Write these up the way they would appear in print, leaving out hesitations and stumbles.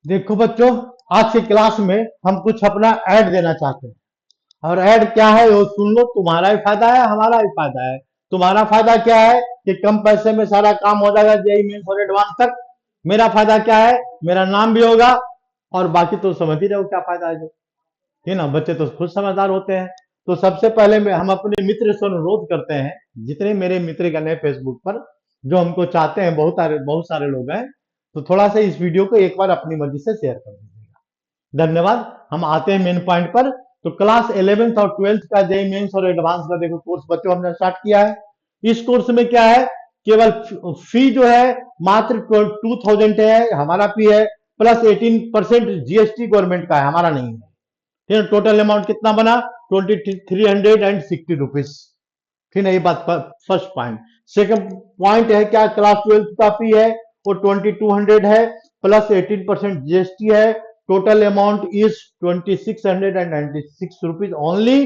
देखो बच्चों, आज की क्लास में हम कुछ अपना ऐड देना चाहते हैं। और ऐड क्या है वो सुन लो, तुम्हारा भी फायदा है हमारा भी फायदा है। तुम्हारा फायदा क्या है कि कम पैसे में सारा काम हो जाएगा जेईई मेंस और एडवांस तक। मेरा फायदा क्या है, मेरा नाम भी होगा। और बाकी तो समझ ही रहे हो क्या फायदा है जो, है ना। बच्चे तो खुद समझदार होते हैं। तो सबसे पहले में हम अपने मित्र से अनुरोध करते हैं, जितने मेरे मित्रगण हैं फेसबुक पर जो हमको चाहते हैं, बहुत सारे लोग हैं, तो थोड़ा सा इस वीडियो को एक बार अपनी मर्जी से शेयर कर दीजिएगा। धन्यवाद। हम आते हैं मेन पॉइंट पर। तो क्लास 11th और 12th का जेईई मेंस और एडवांस का देखो कोर्स बच्चों हमने स्टार्ट किया है। इस कोर्स में क्या है, केवल फी जो है मात्र 2000 है, हमारा फी है, प्लस 18% जीएसटी गवर्नमेंट का है, हमारा नहीं है। फिर टोटल अमाउंट कितना बना, 2360 रुपीज। फिर ये बात फर्स्ट पॉइंट। सेकंड पॉइंट है क्या, क्लास 12th का फी है वो 2200 है, प्लस 18% जीएसटी है। Total amount is 2696 rupees only.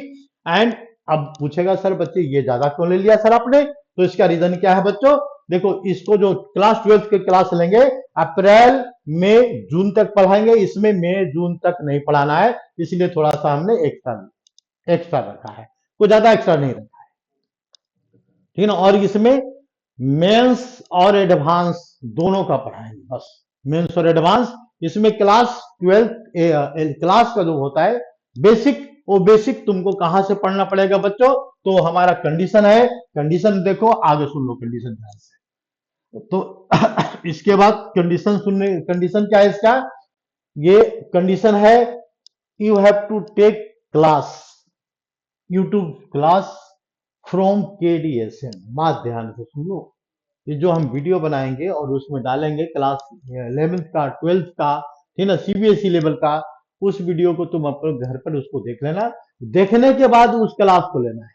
And अब पूछेगा सर बच्चे ये ज्यादा क्यों ले लिया सर आपने, तो इसका रीजन क्या है बच्चों। देखो, इसको जो क्लास 12th के क्लास लेंगे अप्रैल मई जून तक पढ़ाएंगे, इसमें मई जून तक नहीं पढ़ाना है, इसलिए थोड़ा सा हमने एक्स्ट्रा एक्स्ट्रा रखा है, कुछ ज्यादा एक्स्ट्रा नहीं रखा है, ठीक है ना। और इसमें मेंस और एडवांस दोनों का पढ़ाएंगे, बस मेंस और एडवांस। इसमें क्लास 12 क्लास का जो होता है बेसिक, वो बेसिक तुमको कहां से पढ़ना पड़ेगा बच्चों, तो हमारा कंडीशन है। कंडीशन देखो, आगे सुन लो कंडीशन ध्यान से। तो इसके बाद कंडीशन सुनने, कंडीशन क्या है इसका, ये कंडीशन है, you have to take class, YouTube class from KDSN. बात ध्यान से सुन लो, ये जो हम वीडियो बनाएंगे और उसमें डालेंगे क्लास 11th का 12th का, ठीक ना, सीबीएसई लेवल का, उस वीडियो को तुम अपने घर पर उसको देख लेना। देखने के बाद उस क्लास को लेना है।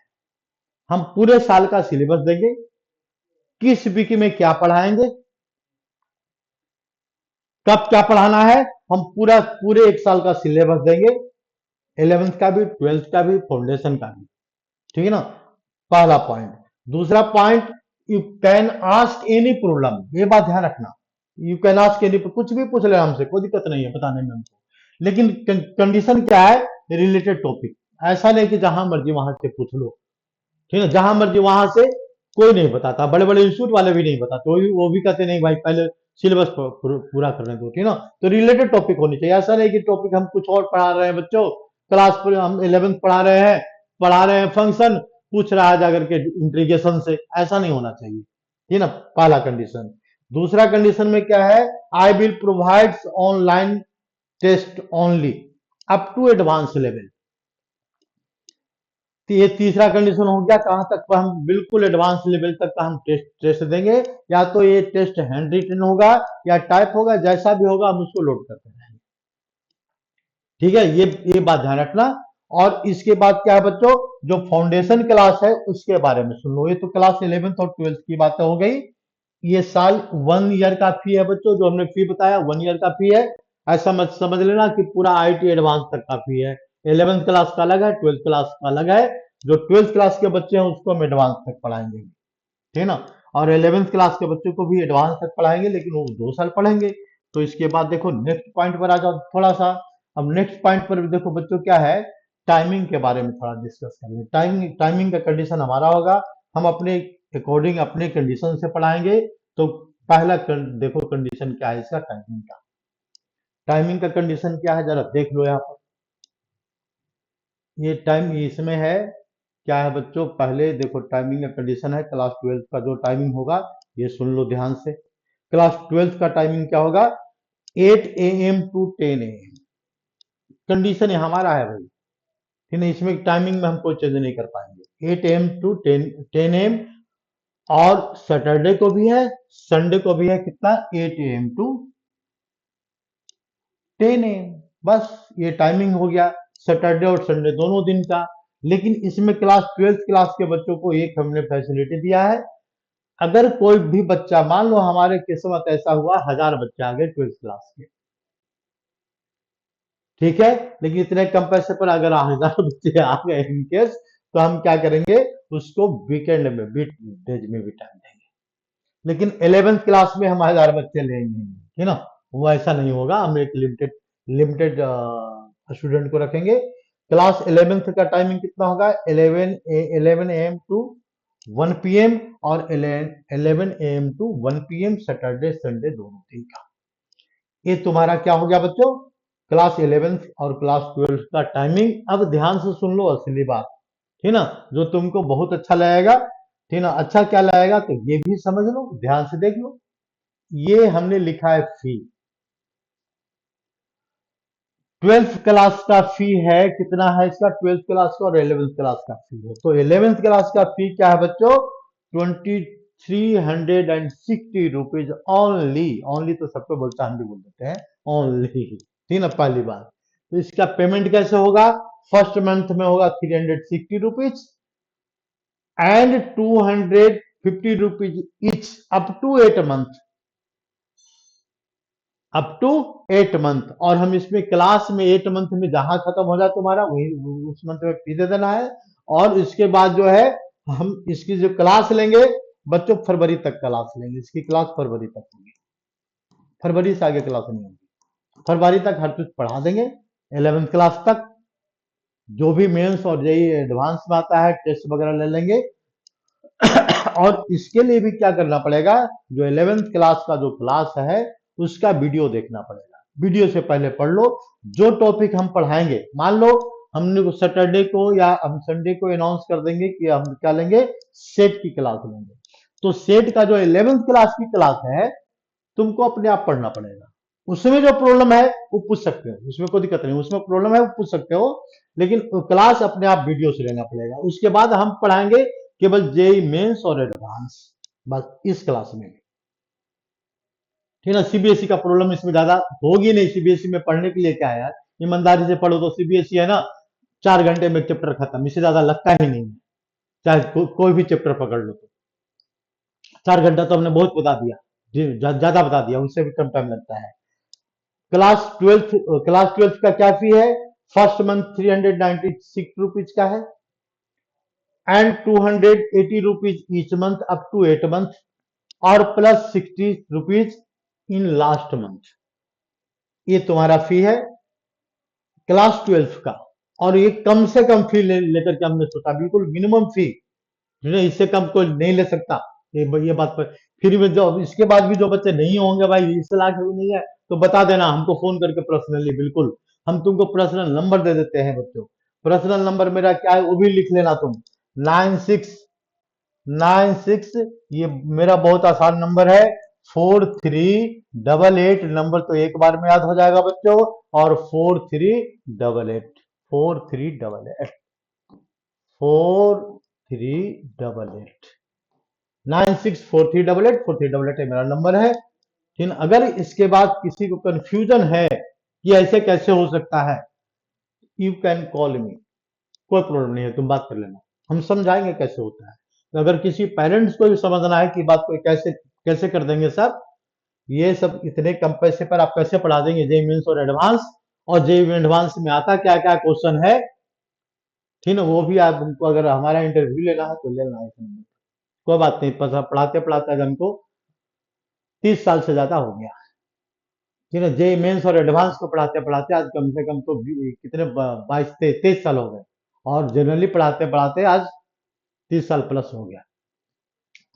हम पूरे साल का सिलेबस देंगे, किस वीक में क्या पढ़ाएंगे, कब क्या पढ़ाना है, हम पूरा पूरे एक साल का सिलेबस देंगे, 11th का भी 12th का भी फाउंडेशन का भी, ठीक है ना। पहला पॉइंट। दूसरा point, you can ask any problem, ये बात ध्यान रखना। यू कैन आस्क एनी, कुछ भी पूछ ले हमसे, कोई दिक्कत नहीं है बताने में हमको। लेकिन कंडीशन क्या है, रिलेटेड टॉपिक। ऐसा नहीं कि जहां मर्जी वहां से पूछ लो, ठीक है, जहां मर्जी वहां से कोई नहीं बताता, बड़े बड़े इंस्टीट्यूट वाले भी नहीं बताते, वो भी कहते नहीं भाई पहले सिलेबस पूरा करने दो, ठीक है ना। तो रिलेटेड टॉपिक होनी चाहिए, ऐसा नहीं कि टॉपिक हम कुछ और पढ़ा रहे हैं बच्चों, क्लास पर हम 11th पढ़ा रहे हैं फंक्शन पूछ रहा है जाकर के इंट्रीगेशन से, ऐसा नहीं होना चाहिए, ठीक है ना। पहला कंडीशन। दूसरा कंडीशन में क्या है, I will provide online test only up to advance level. तो ये तीसरा कंडीशन हो गया, कहां तक पर हम बिल्कुल एडवांस लेवल तक का हम टेस्ट देंगे, या तो ये टेस्ट हैंड रिटन होगा या टाइप होगा, जैसा भी होगा हम उसको लोड करते रहेंगे, ठीक है। ये बात ध्यान रखना। और इसके बाद क्या है बच्चों, जो फाउंडेशन क्लास है उसके बारे में सुन लो। ये तो क्लास 11th और 12th की बातें हो गई। ये साल 1 ईयर का फी है बच्चों, जो हमने फी बताया 1 ईयर का फी है। ऐसा मत समझ लेना कि पूरा आईटी एडवांस तक का फी है। 11th क्लास का अलग है, 12th क्लास का अलग है। जो 12th क्लास के बच्चे हैं उसको हम एडवांस तक पढ़ाएंगे, ठीक है ना। और 11th क्लास के बच्चों को भी एडवांस तक पढ़ाएंगे, लेकिन वो 2 साल पढ़ेंगे। तो इसके बाद देखो नेक्स्ट पॉइंट पर आ जाओ थोड़ा सा। अब नेक्स्ट पॉइंट पर भी देखो बच्चों क्या है, टाइमिंग के बारे में थोड़ा डिस्कस करेंगे। टाइमिंग का कंडीशन हमारा होगा, हम अपने अकॉर्डिंग अपने कंडीशन से पढ़ाएंगे। तो पहला देखो कंडीशन क्या है इसका, टाइमिंग का। टाइमिंग का कंडीशन क्या है जरा देख लो यहाँ पर। ये टाइम इसमें है क्या है बच्चों, पहले देखो टाइमिंग का कंडीशन है, क्लास 12th का जो टाइमिंग होगा ये सुन लो ध्यान से। क्लास 12th का टाइमिंग क्या होगा, 8 AM टू 10 AM। कंडीशन हमारा है भाई, ठीक है, इसमें टाइमिंग में हम कोई चेंज नहीं कर पाएंगे। 8 AM टू 10 AM। और सैटरडे को भी है, संडे को भी है, कितना, 8 AM टू 10 AM। बस ये टाइमिंग हो गया सैटरडे और संडे दोनों दिन का। लेकिन इसमें क्लास 12th क्लास के बच्चों को एक हमने फैसिलिटी दिया है, अगर कोई भी बच्चा, मान लो हमारे किस्मत ऐसा हुआ 1000 बच्चे आ गए 12th क्लास के, ठीक है, लेकिन इतने कम पैसे पर अगर 1000 बच्चे आ गए इनकेस, तो हम क्या करेंगे, उसको वीकेंड में वीक डेज में भी टाइम देंगे। लेकिन 11th क्लास में हम 1000 बच्चे लेंगे, ठीक है ना। वो ऐसा नहीं होगा, हम एक लिमिटेड लिमिटेड स्टूडेंट को रखेंगे। क्लास 11th का टाइमिंग कितना होगा? 11 AM टू 1 PM और 11 AM to 1 PM Saturday Sunday दोनों दिन का। ये तुम्हारा क्या हो गया बच्चों? क्लास 11th और क्लास 12th का टाइमिंग। अब ध्यान से सुन लो असली बात, ठीक ना, जो तुमको बहुत अच्छा लगेगा, ठीक ना। अच्छा क्या लगेगा तो ये भी समझ लो, ध्यान से देख लो। ये हमने लिखा है फी, 12th क्लास का फी है, कितना है इसका? 12th क्लास का और 11th क्लास का फी है। तो 11th क्लास का फी क्या है बच्चों? 2360 रुपीज ओनली। ओनली तो सबको बोलता है, हम भी बोल देते हैं ओनली, ठीक ना, पहली बात। तो इसका पेमेंट कैसे होगा? फर्स्ट मंथ में होगा 360 rupees and 250 rupees each up to 8 month, up to 8 month. और हम इसमें क्लास में 8 मंथ में जहां खत्म हो जाए तुम्हारा वही उस मंथ में फी दे देना है। और इसके बाद जो है हम इसकी जो क्लास लेंगे बच्चों, फरवरी तक क्लास लेंगे, इसकी क्लास फरवरी तक होगी, फरवरी से आगे क्लास नहीं होगी। फरवरी तक हर चीज पढ़ा देंगे, 11th क्लास तक। जो भी मेंस और जेई एडवांस में आता है टेस्ट वगैरह ले लेंगे। और इसके लिए भी क्या करना पड़ेगा? जो 11th क्लास का जो क्लास है उसका वीडियो देखना पड़ेगा। वीडियो से पहले पढ़ लो, जो टॉपिक हम पढ़ाएंगे, मान लो हमने सैटरडे को या हम संडे को अनाउंस कर देंगे कि हम क्या लेंगे, सेट की क्लास लेंगे। तो सेट का जो 11th क्लास की क्लास है तुमको अपने आप पढ़ना पड़ेगा। उसमें जो प्रॉब्लम है वो पूछ सकते हो, उसमें कोई दिक्कत नहीं, उसमें प्रॉब्लम है वो पूछ सकते हो, लेकिन क्लास अपने आप वीडियो से लेना पड़ेगा। उसके बाद हम पढ़ाएंगे केवल जेई मेंस और एडवांस, बस इस क्लास में, ठीक है ना। सीबीएसई का प्रॉब्लम इसमें ज्यादा होगी नहीं। सीबीएसई में पढ़ने के लिए क्या है यार, ईमानदारी से पढ़ो तो सीबीएसई है ना, 4 घंटे में चैप्टर खत्म, इससे ज्यादा लगता ही नहीं है। चाहे कोई भी चैप्टर पकड़ लो तो 4 घंटा तो हमने बहुत बता दिया जी, ज्यादा बता दिया, उससे भी कम टाइम लगता है। क्लास ट्वेल्थ का क्या फी है? फर्स्ट मंथ 396 रुपीज का है and 280 rupees each month up to 8 month, और plus 60 rupees in last month. ये तुम्हारा फी है क्लास 12th का। और ये कम से कम फी लेकर के हमने सोचा, बिल्कुल मिनिमम फी, इससे कम कोई नहीं ले सकता। ये बात पर फिर भी जो इसके बाद भी जो बच्चे नहीं होंगे भाई इस लाख भी नहीं है तो बता देना हमको फोन करके पर्सनली, बिल्कुल हम तुमको पर्सनल नंबर दे देते हैं बच्चों। पर्सनल नंबर मेरा क्या है वो भी लिख लेना तुम, 9696, ये मेरा बहुत आसान नंबर है, 4388। नंबर तो एक बार में याद हो जाएगा बच्चों, और 4388, 4388, 4388, 964388, मेरा नंबर है। लेकिन अगर इसके बाद किसी को कंफ्यूजन है कि ऐसे कैसे हो सकता है, यू कैन कॉल मी, कोई प्रॉब्लम नहीं है, तुम बात कर लेना, हम समझाएंगे कैसे होता है। तो अगर किसी पेरेंट्स को भी समझना है कि बात को कैसे कैसे कर देंगे सर, ये सब इतने कम पैसे पर आप कैसे पढ़ा देंगे जेई मेंस और एडवांस, और जेई एडवांस में आता क्या क्या क्वेश्चन है, ठीक है, वो भी आप हमको अगर हमारा इंटरव्यू लेना है तो लेना है, कोई बात नहीं। पढ़ाते पढ़ाते आज हमको 30 साल से ज्यादा हो गया, ठीक है। जेई मेंस और एडवांस को पढ़ाते पढ़ाते आज कम से कम तो कितने 22 23 साल हो गए, और जनरली पढ़ाते पढ़ाते आज 30 साल प्लस हो गया।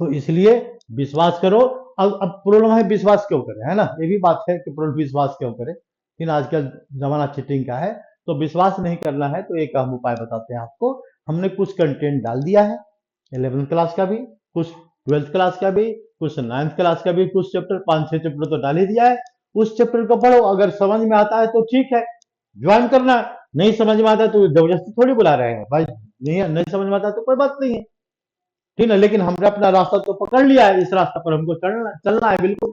तो इसलिए विश्वास करो। अब प्रॉब्लम है विश्वास क्यों करें, है ना, ये भी बात है कि विश्वास क्यों करें, लेकिन आजकल जमाना चीटिंग का है। तो विश्वास नहीं करना है तो एक हम उपाय बताते हैं आपको। हमने कुछ कंटेंट डाल दिया है 11th क्लास का भी, कुछ 12th क्लास का भी, कुछ 9th क्लास का भी, कुछ चैप्टर 5-6 चैप्टर तो डाल ही दिया है। उस चैप्टर को पढ़ो, अगर समझ में आता है तो ठीक है, ज्वाइन करना। नहीं समझ में आता है तो जबरदस्ती थोड़ी बुला रहे हैं भाई, नहीं समझ में आता है तो कोई बात नहीं है, ठीक है। लेकिन हमने अपना रास्ता तो पकड़ लिया है, इस रास्ते पर हमको चलना है बिल्कुल,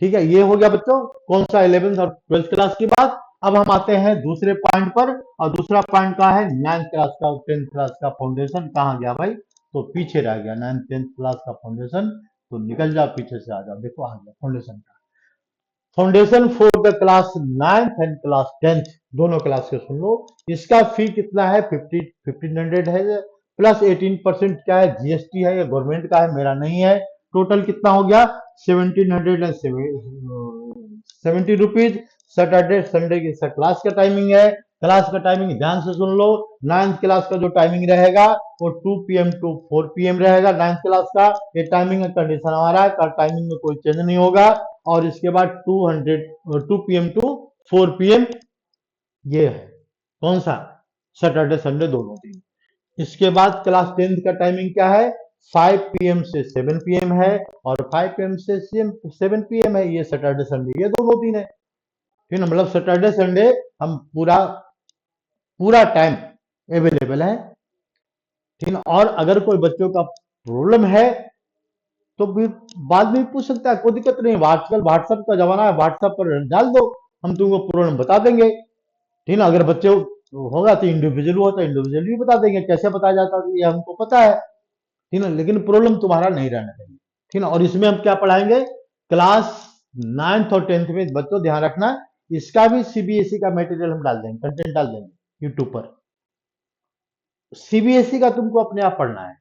ठीक है। ये हो गया बच्चों कौन सा 11th और 12th क्लास की बात। अब हम आते हैं दूसरे पॉइंट पर, और दूसरा पॉइंट का है 9th क्लास का और 10th क्लास का फाउंडेशन। कहाँ गया भाई, तो पीछे रह गया 9th 10th क्लास का फाउंडेशन। तो निकल जाओ पीछे से, आ जाओ, देखो आ गया फाउंडेशन का। Foundation for the class 9th and class 10th, दोनों क्लास के सुन लो। इसका फी कितना है? 1500 है, प्लस 18% क्या है, जीएसटी है, ये गवर्नमेंट का है, मेरा नहीं है। टोटल कितना हो गया? ₹1770। सैटरडे संडे की सर क्लास का टाइमिंग है। क्लास का टाइमिंग ध्यान से सुन लो। नाइन्थ क्लास का जो टाइमिंग रहेगा वो 2 PM टू 4 PM रहेगा। नाइन्थ क्लास का ये टाइमिंग कंडीशन हमारा है, टाइमिंग में कोई चेंज नहीं होगा। और इसके बाद 2 PM टू 4 PM ये है कौन सा, सैटरडे संडे दोनों दिन। इसके बाद क्लास 10th का टाइमिंग क्या है, 5 PM से 7 PM है, और 5 PM से 7 PM है। ये सैटरडे संडे ये दोनों दिन है। ठीक है, मतलब सैटरडे संडे हम पूरा पूरा टाइम अवेलेबल है। ठीक है, और अगर कोई बच्चों का प्रॉब्लम है तो भी बाद में पूछ सकता है, कोई दिक्कत नहीं। व्हाट्सएप का जमाना है, व्हाट्सएप पर डाल दो, हम तुमको प्रॉब्लम बता देंगे। ठीक है, अगर बच्चे होगा तो इंडिविजुअल हुआ तो इंडिविजुअल भी बता देंगे, कैसे बताया जाता है ये हमको पता है। ठीक है, लेकिन प्रॉब्लम तुम्हारा नहीं रहना चाहिए। ठीक है, और इसमें हम क्या पढ़ाएंगे, क्लास 9th और 10th में बच्चों ध्यान रखना, इसका भी सीबीएसई का मटेरियल हम डाल देंगे, कंटेंट डाल देंगे यूट्यूब पर। सीबीएसई का तुमको अपने आप पढ़ना है,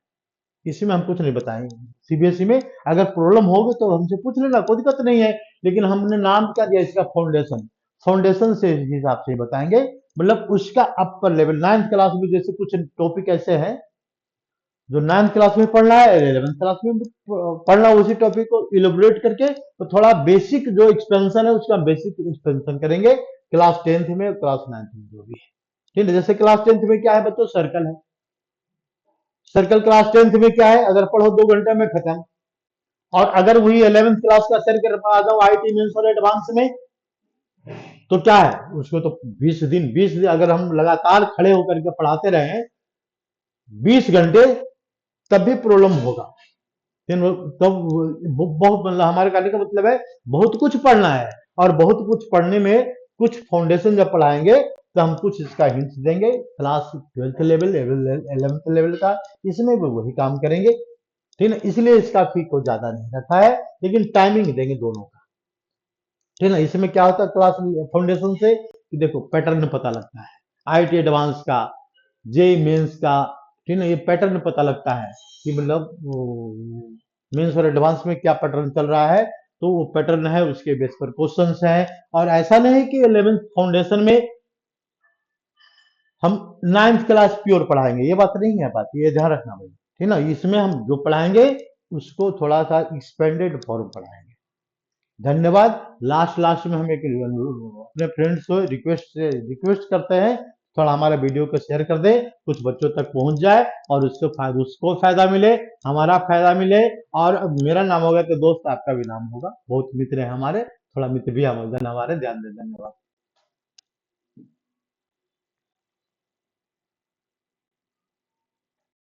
इसमें हम कुछ नहीं बताएंगे। सीबीएसई में अगर प्रॉब्लम होगी तो हमसे पूछ लेना, कोई दिक्कत नहीं है। लेकिन हमने नाम क्या दिया इसका, फाउंडेशन। फाउंडेशन से इस हिसाब से ही बताएंगे, मतलब उसका अपर लेवल। 9th क्लास में जैसे कुछ टॉपिक ऐसे हैं जो 9th क्लास में पढ़ना है, 11th क्लास में भी पढ़ना, उसी टॉपिक को इलोबरेट करके तो थोड़ा बेसिक जो एक्सपेंशन है उसका बेसिक एक्सपेंशन करेंगे क्लास 10th में, क्लास 9th में जो भी है। ठीक है, जैसे क्लास 10th में क्या है बच्चों, सर्कल है। सर्कल क्लास 10th में क्या है, अगर पढ़ो 2 घंटे में खत्म। और अगर वही 11th क्लास का सर्कल आ जाओ आईटी मेंस और एडवांस में, तो क्या है उसको तो 20 दिन अगर हम लगातार खड़े होकर के पढ़ाते रहे 20 घंटे, तब भी प्रॉब्लम होगा। तब बहुत मतलब हमारे कहने का मतलब है बहुत कुछ पढ़ना है, और बहुत कुछ पढ़ने में कुछ फाउंडेशन जब पढ़ाएंगे तो हम कुछ इसका हिंट्स देंगे class 12th level 11th level का, इसमें भी वही काम करेंगे। ठीक है, इसलिए इसका फी को ज्यादा नहीं रखा है, लेकिन टाइमिंग देंगे दोनों का। ठीक है, इसमें क्या होता है क्लास फाउंडेशन से कि देखो पैटर्न पता लगता है, आईटी एडवांस का, जेई मेंस का। ठीक है, ये पैटर्न पता लगता है कि मतलब मेंस और एडवांस में क्या पैटर्न चल रहा है, तो वो पैटर्न है उसके बेस पर क्वेश्चंस है। और ऐसा नहीं कि 11th फाउंडेशन में हम 9th क्लास प्योर पढ़ाएंगे, ये बात नहीं है, बात ये ध्यान रखना भाई। ठीक है ना, इसमें हम जो पढ़ाएंगे उसको थोड़ा सा एक्सपेंडेड फॉर्म पढ़ाएंगे। धन्यवाद। लास्ट लास्ट में हम एक अपने फ्रेंड्स को रिक्वेस्ट करते हैं, थोड़ा हमारे वीडियो को शेयर कर दे, कुछ बच्चों तक पहुंच जाए और उसको फायदा मिले, हमारा फायदा मिले। और मेरा नाम होगा तो दोस्त आपका भी नाम होगा, बहुत मित्र है हमारे, थोड़ा मित्र भी हमारे ध्यान दे। धन्यवाद।